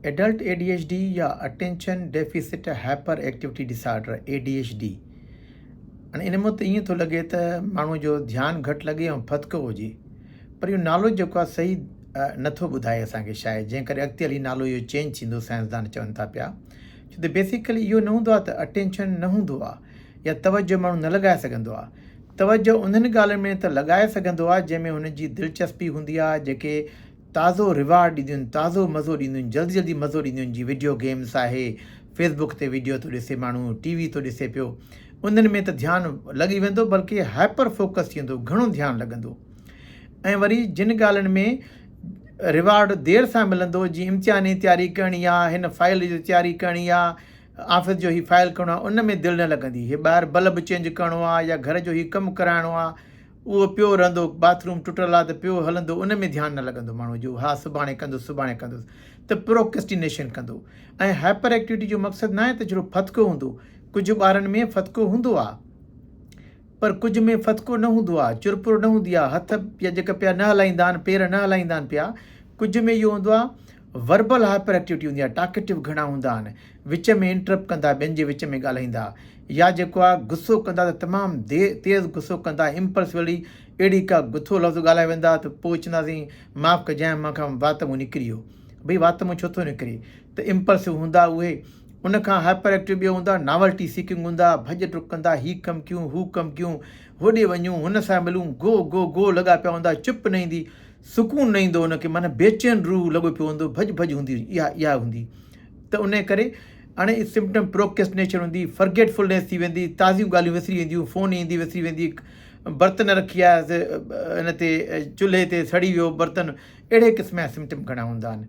Adult ADHD या attention deficit hyper activity disorder ADHD हाणे इन में त ईअं थो लॻे त माण्हू जो ध्यानु घटि लॻे ऐं फतको हुजे, पर इहो नालो जेको आहे सही नथो ॿुधाए असांखे शायदि, जंहिं करे अॻिते हली नालो इहो चेंज थींदो, साइंसदान चवनि था पिया। छो त बेसिकली इहो न हूंदो आहे त अटेंशन न हूंदो आहे या तवजो माण्हू न लॻाए सघंदो आहे। तवजो उन्हनि ॻाल्हियुनि में त लॻाए सघंदो आहे जंहिंमें हुनजी दिलचस्पी हूंदी आहे, जेके ताज़ो रिवार्ड ॾींदियूं आहिनि, ताज़ो मज़ो ॾींदियूं आहिनि, जल्दी जल्दी मज़ो ॾींदियूं आहिनि। जीअं वीडियो गेम्स आहे, फेसबुक ते वीडियो थो ॾिसे माण्हू, TV थो ॾिसे पियो, उन्हनि में त ध्यानु लॻी वेंदो, बल्कि हाइपर फोकस थी वेंदो, घणो ध्यानु लॻंदो। ऐं वरी जिन ॻाल्हियुनि में रिवार्ड देरि सां मिलंदो, जीअं इम्तिहान जी तयारी करणी आहे, हिन फाइल जी तयारी करणी आहे, ऑफिस जो ही फाइल करिणो आहे, उन में दिलि न लॻंदी। हे ॿाहिरि बल्ब चेंज करिणो आहे या घर जो ही कमु कराइणो आहे, उहो पियो रहंदो, बाथरूम टुटल आहे त पियो हलंदो, उन में ध्यानु न लॻंदो माण्हू जो, हा सुभाणे कंदुसि सुभाणे कंदुसि, त प्रोक्रेस्टिनेशन कंदो। ऐं हाइपर एक्टिविटी जो मक़सदु न आहे त जहिड़ो फतको हूंदो, कुझु ॿारनि में फतको हूंदो आहे, पर कुझु में फतको न हूंदो आहे, चुरपुर न हूंदी आहे, हथ या जेका पिया न हलाईंदा आहिनि, पेर न हलाईंदा आहिनि पिया। कुझु में इहो हूंदो आहे वर्बल हाइपर एक्टिविटी हूंदी आहे, टाकेटिव घणा हूंदा आहिनि, विच में इंटरप्ट कंदा, ॿियनि जे विच में ॻाल्हाईंदा, या जेको आहे गुस्सो कंदा त तमामु तेज़ गुस्सो कंदा, इम्पल्सिवली अहिड़ी का गुथो लफ़्ज़ ॻाल्हाए वेंदा त पोइ चवंदासीं माफ़ु कजांइ, मां खां वात मूं निकिरी वियो, भई वात मूं छो थो निकिरे, त इम्पल्सिव हूंदा उहे। उनखां हाइपर एक्टिव ॿियो हूंदा नॉवल्टी सीकिंग हूंदा, भॼ डुक कंदा, ही कमु कयूं हू कमु कयूं, होॾे वञूं हुन सां मिलूं, गो गो गो लॻा पिया हूंदा, चुप न ईंदी, सुकून न ईंदो हुनखे, माना बेचैन रूह लॻो पियो हूंदो, भॼ भॼ हूंदी, इहा हूंदी। त उन करे हाणे सिम्पटम प्रोक्रेस्टिनेशन हूंदी, फॉरगेटफुलनेस थी वेंदी, ताज़ियूं ॻाल्हियूं विसरी वेंदियूं, फ़ोन ईंदी विसरी वेंदी, बर्तन रखी आहे हिन ते चुल्हे ते सड़ी वियो बर्तन, अहिड़े क़िस्म जा सिम्पटम घणा हूंदा आहिनि।